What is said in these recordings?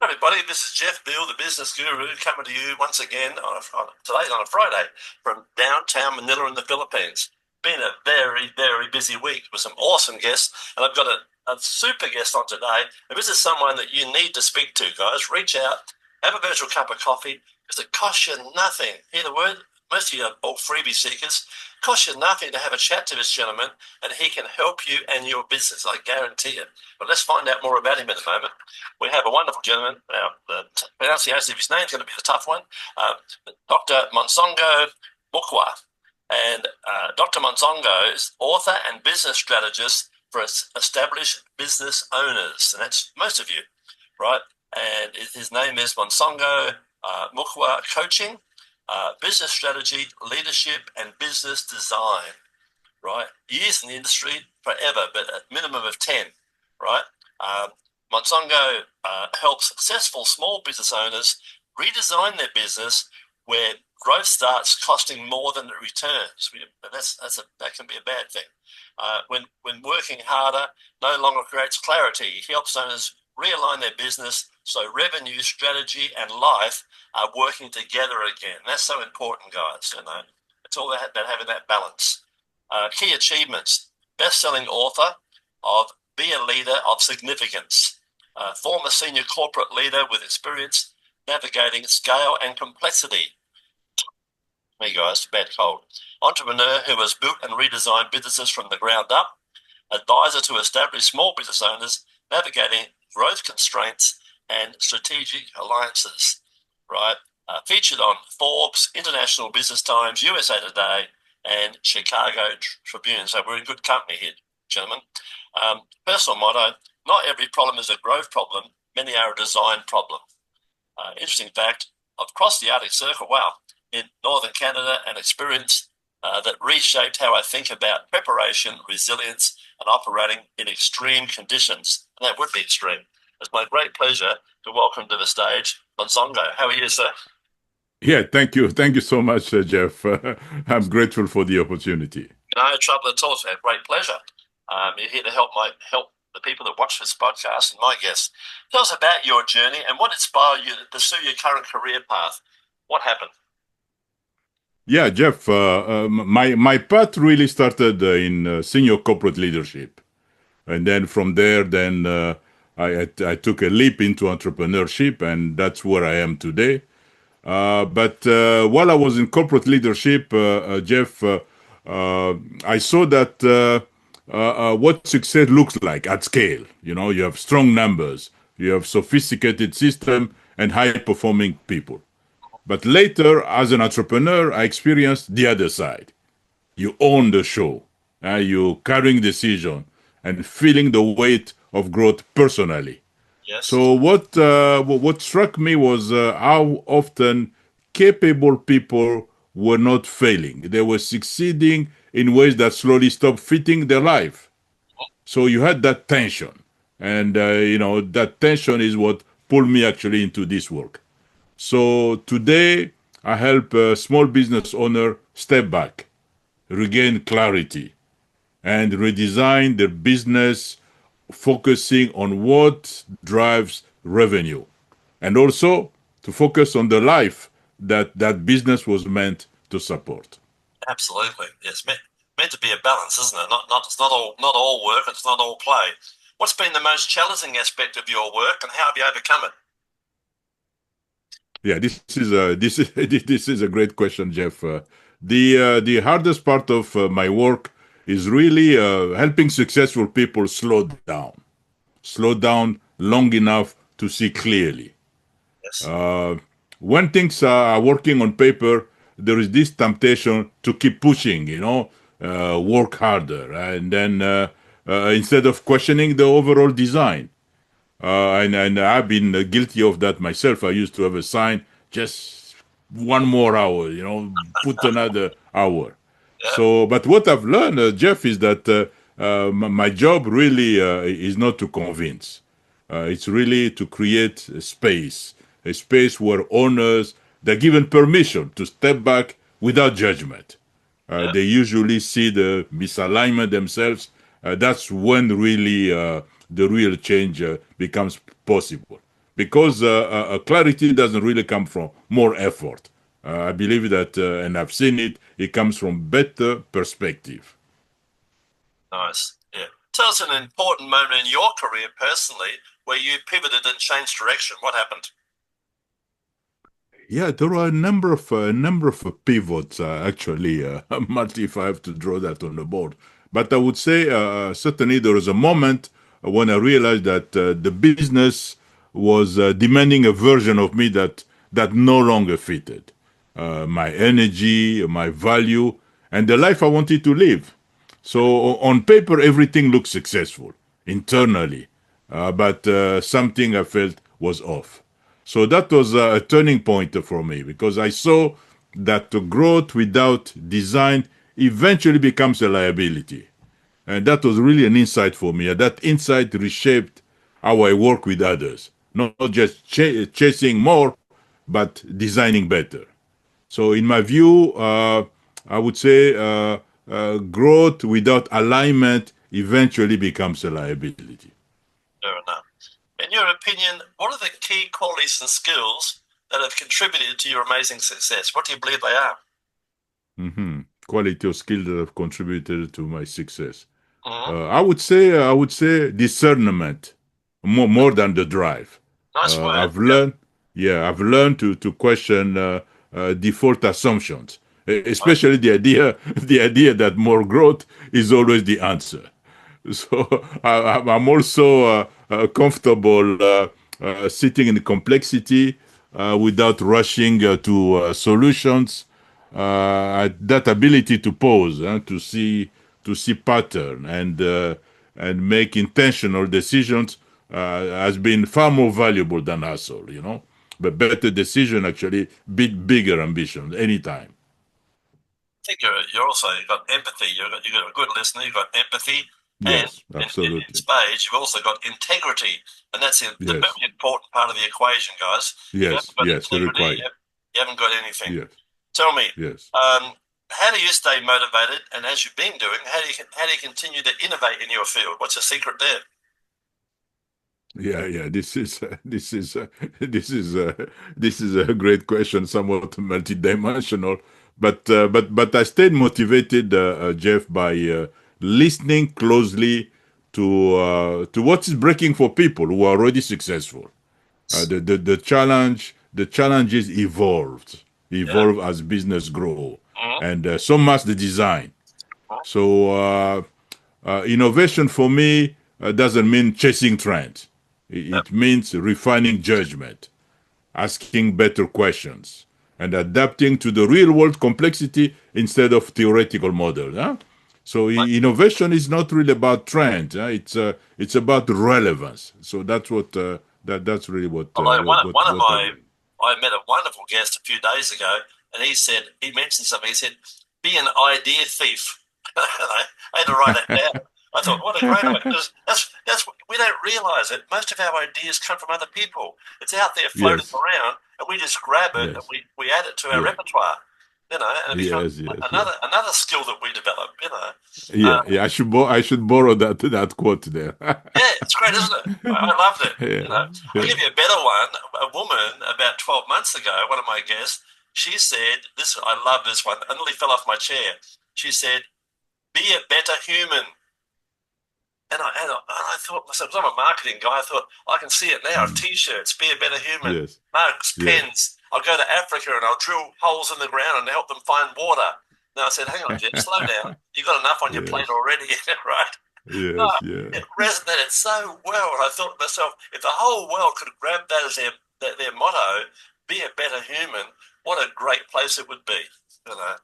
Everybody, this is Jeff Veale, the business guru, coming to you once again today on a Friday from downtown Manila in the Philippines. Been a very, very busy week with some awesome guests, and I've got a super guest on today. If this is someone that you need to speak to, guys, reach out, have a virtual cup of coffee, because it costs you nothing. Hear the word? Most of you are all freebie seekers. It costs you nothing to have a chat to this gentleman, and he can help you and your business, I guarantee it. But let's find out more about him in a moment. We have a wonderful gentleman. Now, the pronunciation of his name is going to be a tough one. Dr. Mosongo Moukwa. And Dr. Mosongo is author and business strategist for established business owners. And that's most of you, right? And his name is Mosongo Moukwa Coaching, business strategy, leadership, and business design, right? Years in the industry, forever, but a minimum of 10, right? Mosongo helps successful small business owners redesign their business where growth starts costing more than it returns. That can be a bad thing. When working harder no longer creates clarity, he helps owners realign their business so revenue, strategy, and life are working together again. That's so important, guys. You know, it's all about having that balance. Key achievements: best-selling author of Be a Leader of Significance, former senior corporate leader with experience navigating scale and complexity. Hey guys, bad cold. Entrepreneur who has built and redesigned businesses from the ground up. Advisor to established small business owners navigating growth constraints and strategic alliances. Right? Featured on Forbes, International Business Times, USA Today, and Chicago Tribune. So we're in good company here, gentlemen. Personal motto: not every problem is a growth problem. Many are a design problem. Interesting fact: I've crossed the Arctic Circle. Wow. In northern Canada, an experience that reshaped how I think about preparation, resilience, and operating in extreme conditions. And that would be extreme. It's my great pleasure to welcome to the stage Mosongo. How are you, sir? Yeah, thank you. Thank you so much, Jeff. I'm grateful for the opportunity. No trouble at all. It's a great pleasure. You're here to help the people that watch this podcast and my guests. Tell us about your journey and what inspired you to pursue your current career path. What happened? Yeah, Jeff, my path really started in senior corporate leadership. And then from there, I took a leap into entrepreneurship, and that's where I am today. But while I was in corporate leadership, Jeff, I saw that what success looks like at scale. You know, you have strong numbers, you have sophisticated system, and high-performing people. But later, as an entrepreneur, I experienced the other side. You own the show. You carrying decision and feeling the weight of growth personally. Yes. So what struck me was how often capable people were not failing. They were succeeding in ways that slowly stopped fitting their life. So you had that tension. And, that tension is what pulled me actually into this work. So today, I help a small business owner step back, regain clarity, and redesign their business, focusing on what drives revenue, and also to focus on the life that business was meant to support. Absolutely. It's meant to be a balance, isn't it? It's not all work, it's not all play. What's been the most challenging aspect of your work, and how have you overcome it? Yeah, this is a great question, Jeff. The hardest part of my work is really helping successful people slow down long enough to see clearly. Yes. When things are working on paper, there is this temptation to keep pushing, work harder, and then instead of questioning the overall design. And I've been guilty of that myself. I used to have a sign, just one more hour, put another hour. Yeah. So, but what I've learned, Jeff, is that my job really is not to convince. It's really to create a space where owners, they're given permission to step back without judgment. Yeah. They usually see the misalignment themselves. That's when really the real change becomes possible. because clarity doesn't really come from more effort. I believe that, and I've seen it, it comes from better perspective. Nice. Yeah. Tell us an important moment in your career personally where you pivoted and changed direction. What happened? Yeah, there are a number of pivots actually. Marty, if I have to draw that on the board, but I would say certainly there was a moment when I realized that the business was demanding a version of me that no longer fitted my energy, my value, and the life I wanted to live. So on paper, everything looked successful internally, but something I felt was off. So that was a turning point for me because I saw that growth without design eventually becomes a liability. And that was really an insight for me. And that insight reshaped how I work with others, not just chasing more, but designing better. So in my view, I would say growth without alignment eventually becomes a liability. Fair enough. In your opinion, what are the key qualities and skills that have contributed to your amazing success? What do you believe they are? Quality of skill that have contributed to my success. Mm-hmm. I would say discernment more than the drive. Nice word. I've learned to question default assumptions, especially the idea that more growth is always the answer. So I'm also comfortable sitting in complexity without rushing to solutions. That ability to pause, to see pattern and make intentional decisions has been far more valuable than hustle. But better decision actually beat bigger ambitions anytime. I think you've got empathy. You've got a good listener. You've got empathy, Yes, and absolutely. in spades, you've also got integrity, and that's the Yes. very important part of the equation, guys. Yes, If you haven't got yes, integrity, required. you haven't got anything. Yes, Tell me, yes. how do you stay motivated? And as you've been doing, how do you continue to innovate in your field? What's the secret there? Yeah. This is a great question, somewhat multidimensional. But I stayed motivated, Jeff, by listening closely to what is breaking for people who are already successful. The challenges evolve as business grow, and so must the design. So innovation for me doesn't mean chasing trends. It means refining judgment, asking better questions, and adapting to the real world complexity instead of theoretical models. So innovation is not really about trends. It's about relevance. So that's what that's really what. I met a wonderful guest a few days ago, and he mentioned something. He said, "Be an idea thief." I had to write that down. I thought, what a great idea. Because that's we don't realise it. Most of our ideas come from other people. It's out there floating around, and we just grab it and we add it to our repertoire. And it becomes another skill that we develop. I should borrow that quote there. Yeah, it's great, isn't it? I loved it. I'll give you a better one. A woman about 12 months ago, one of my guests, she said, I love this one. I nearly fell off my chair. She said, "Be a better human." And I thought myself, I'm a marketing guy. I thought, I can see it now. T-shirts, "Be a better human." Mugs, pens. I'll go to Africa and I'll drill holes in the ground and help them find water. Now I said, hang on, Jeff, slow down. You've got enough on your plate already, right? It resonated so well. And I thought to myself, if the whole world could grab that as their motto, "Be a better human," what a great place it would be. I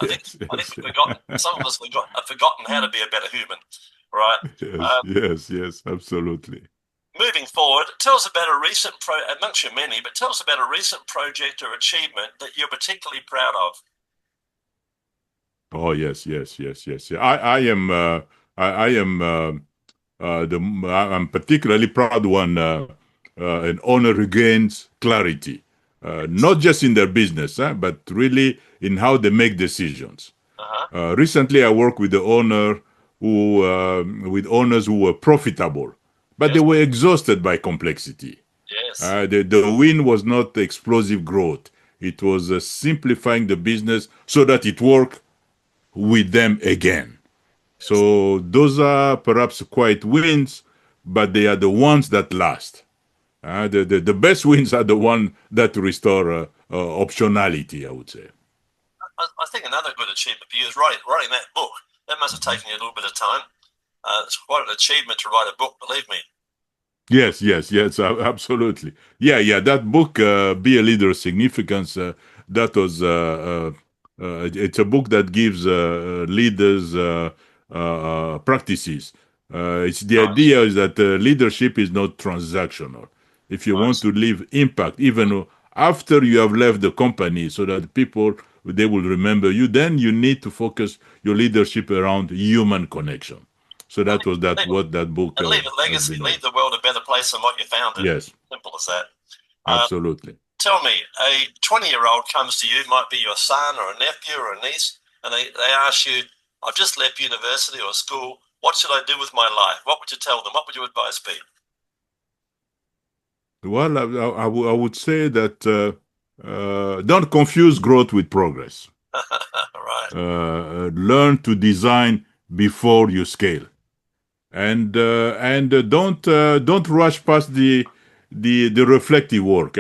think some of us have forgotten how to be a better human, right? Yes, absolutely. Moving forward, tell us about a recent amongst your many, but tell us about a recent project or achievement that you're particularly proud of. Oh yes. I'm particularly proud when an owner regains clarity, not just in their business, but really in how they make decisions. Recently, I worked with with owners who were profitable but they were exhausted by complexity. Yes. The win was not explosive growth. It was simplifying the business so that it worked with them again. Yes. So those are perhaps quiet wins, but they are the ones that last. The best wins are the ones that restore optionality, I would say. I think another good achievement for you is writing that book. That must have taken you a little bit of time. It's quite an achievement to write a book, believe me. Yes, absolutely. Yeah. That book, "Be a Leader of Significance," that was. It's a book that gives leaders practices. It's the idea is that leadership is not transactional. If you want to leave impact, even after you have left the company, so that people they will remember you, then you need to focus your leadership around human connection. So that was what that book. And leave a legacy, leave the world a better place than what you found it. Yes. Simple as that. Absolutely. Tell me, a 20-year-old comes to you, might be your son or a nephew or a niece, and they ask you, I've just left university or school, what should I do with my life? What would you tell them? What would your advice be? Well, I would say that don't confuse growth with progress. Right. Learn to design before you scale, and don't rush past the reflective work.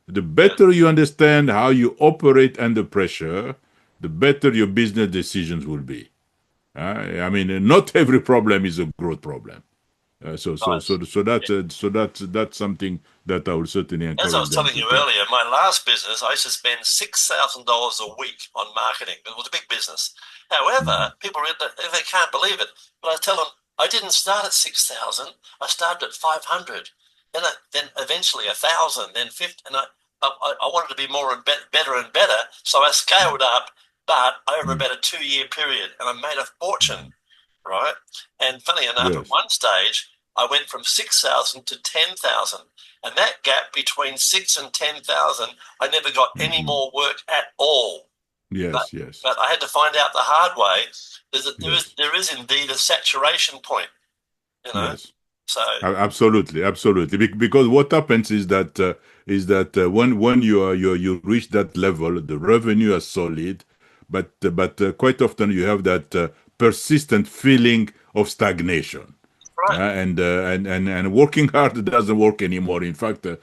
The better you understand how you operate under pressure, the better your business decisions will be. I mean, not every problem is a growth problem. So that's something that I will certainly encourage. As I was telling you earlier, my last business, I used to spend $6,000 a week on marketing. It was a big business. However, people they can't believe it, but I tell them I didn't start at 6,000. I started at 500, then eventually 1,000, then 50, and I wanted to be more and better and better, so I scaled up, but over about a 2-year period, and I made a fortune, right? And funny enough, at one stage, I went from 6,000 to 10,000, and that gap between 6,000 and 10,000, I never got any more work at all. Yes. But I had to find out the hard way. There is indeed a saturation point, you know. Yes. So absolutely, because what happens is that when you reach that level, the revenue is solid, but quite often you have that persistent feeling of stagnation. Right. And working hard doesn't work anymore. In fact, the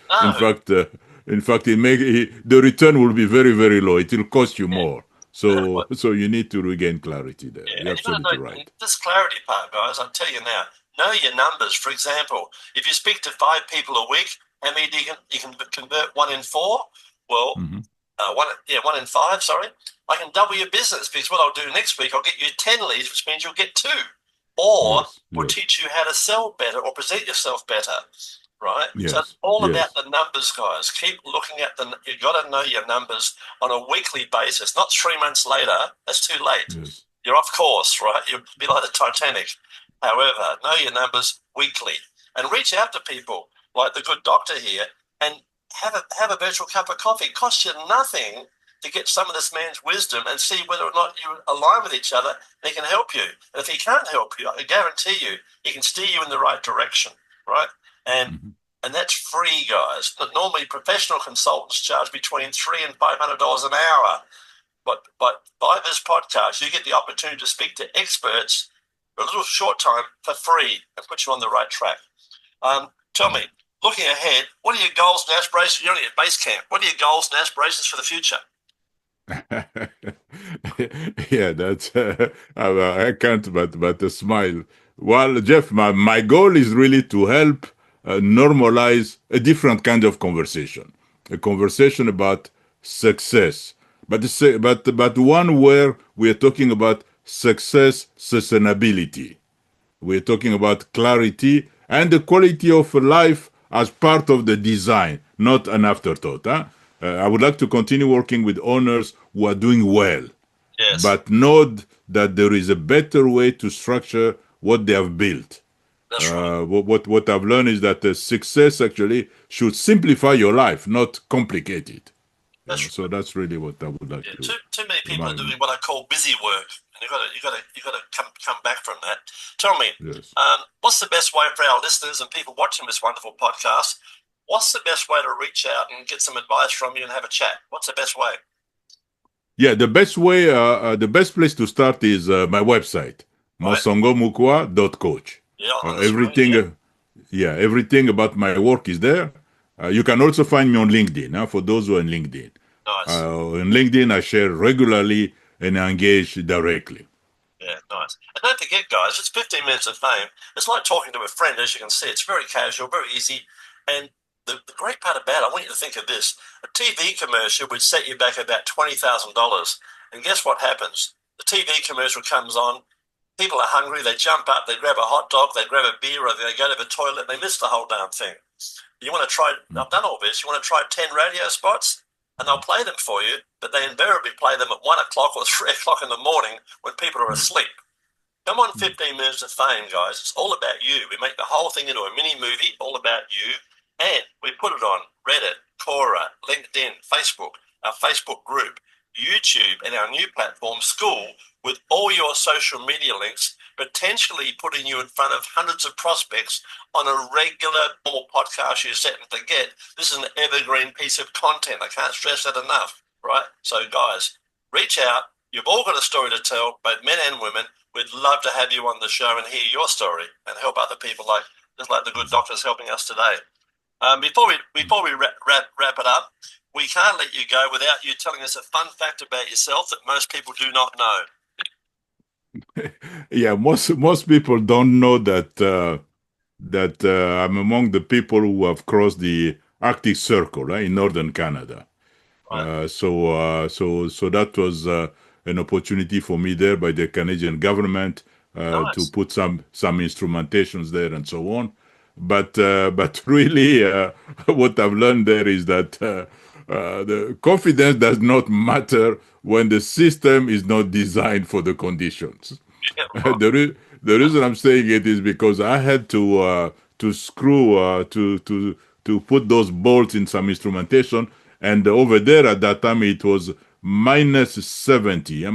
return will be very, very low. It will cost you more. So you need to regain clarity there. Yeah, you're absolutely right. This clarity part, guys, I'll tell you now. Know your numbers. For example, if you speak to 5 people a week, how many you can convert? 1 in 4. Well, 1 in 5. Sorry, I can double your business, because what I'll do next week, I'll get you 10 leads, which means you'll get 2. Or we'll teach you how to sell better or present yourself better, right? Yes. So it's all about the numbers, guys. Keep looking at you've got to know your numbers on a weekly basis, not 3 months later. That's too late. Yes. You're off course, right? You'll be like the Titanic. However, know your numbers weekly and reach out to people like the good doctor here and have a virtual cup of coffee. It costs you nothing to get some of this man's wisdom and see whether or not you align with each other and he can help you. And if he can't help you, I guarantee you, he can steer you in the right direction, right? And that's free, guys. But normally professional consultants charge between $300 and $500 an hour. But by this podcast, you get the opportunity to speak to experts for a little short time for free and put you on the right track. Tell me, looking ahead, what are your goals and aspirations? You're only at base camp. What are your goals and aspirations for the future? Yeah, that's I can't but a smile. Well, Jeff, my goal is really to help normalize a different kind of conversation, a conversation about success, but one where we are talking about success sustainability. We're talking about clarity and the quality of life as part of the design, not an afterthought. I would like to continue working with owners who are doing well, but know that there is a better way to structure what they have built. That's right. What I've learned is that success actually should simplify your life, not complicate it. So that's really what I would like to. Too many people are doing what I call busy work. You got to come back from that. Tell me, Yes. what's the best way for our listeners and people watching this wonderful podcast? What's the best way to reach out and get some advice from you and have a chat? What's the best way? Yeah, the best way, the best place to start is my website, Right. 𝐷𝐿mosongo_Moukwa.coach. Yeah, on the Everything, screen, everything about my work is there. You can also find me on LinkedIn. For those who are on LinkedIn, Nice. on LinkedIn, I share regularly and I engage directly. Yeah, nice. And don't forget, guys, it's 15 minutes of fame. It's like talking to a friend, as you can see. It's very casual, very easy. And the great part about it, I want you to think of this. A TV commercial would set you back about $20,000. And guess what happens? The TV commercial comes on. People are hungry. They jump up. They grab a hot dog. They grab a beer, or they go to the toilet. They miss the whole damn thing. You want to try, I've done all this. You want to try 10 radio spots? And they'll play them for you, but they invariably play them at 1 o'clock or 3 o'clock in the morning when people are asleep. Come on, 15 minutes of fame, guys. It's all about you. We make the whole thing into a mini movie, all about you. And we put it on Reddit, Quora, LinkedIn, Facebook, our Facebook group, YouTube, and our new platform, School, with all your social media links, potentially putting you in front of hundreds of prospects on a regular normal podcast you set and forget. This is an evergreen piece of content. I can't stress that enough, right? So guys, reach out. You've all got a story to tell, both men and women. We'd love to have you on the show and hear your story and help other people just like the good doctors helping us today. Before we wrap it up, we can't let you go without you telling us a fun fact about yourself that most people do not know. Yeah, most people don't know that I'm among the people who have crossed the Arctic Circle in northern Canada. Right. So that was an opportunity for me there by the Canadian government Nice. to put some instrumentations there and so on. But really, what I've learned there is that the confidence does not matter when the system is not designed for the conditions. Yeah, right. The reason I'm saying it is because I had to screw to put those bolts in some instrumentation, and over there at that time it was minus 70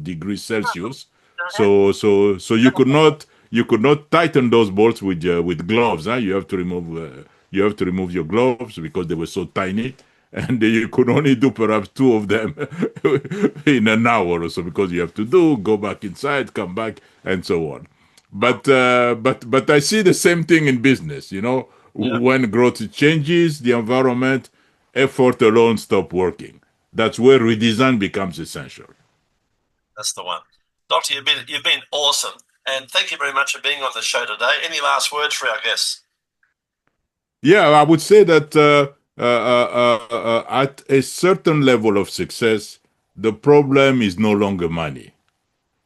degrees Celsius. So you could not tighten those bolts with gloves. You have to remove your gloves because they were so tiny, and you could only do perhaps 2 of them in an hour or so, because you have to go back inside, come back, and so on. But I see the same thing in business. Yeah. When growth changes, the environment, effort alone stop working. That's where redesign becomes essential. That's the one. Doctor, you've been awesome. And thank you very much for being on the show today. Any last words for our guests? Yeah, I would say that at a certain level of success, the problem is no longer money.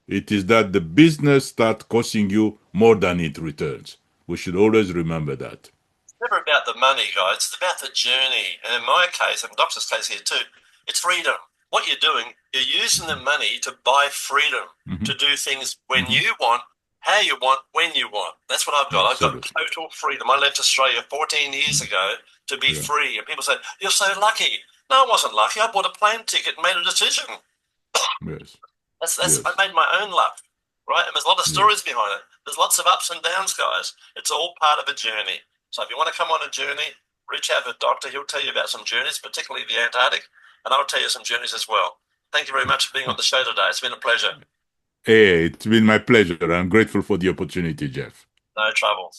It is that the business starts costing you more than it returns. We should always remember that. It's never about the money, guys. It's about the journey. And in my case, and Doctor's case here too, it's freedom. What you're doing, you're using the money to buy freedom, to do things when you want, how you want, when you want. That's what I've got. Absolutely. I've got total freedom. I left Australia 14 years ago to be free. And people say, you're so lucky. No, I wasn't lucky. I bought a plane ticket and made a decision. Yes. I made my own luck, right? And there's a lot of stories behind it. There's lots of ups and downs, guys. It's all part of a journey. So if you want to come on a journey, reach out to a doctor. He'll tell you about some journeys, particularly the Antarctic, and I'll tell you some journeys as well. Thank you very much for being on the show today. It's been a pleasure. Hey, it's been my pleasure. I'm grateful for the opportunity, Jeff. No trouble.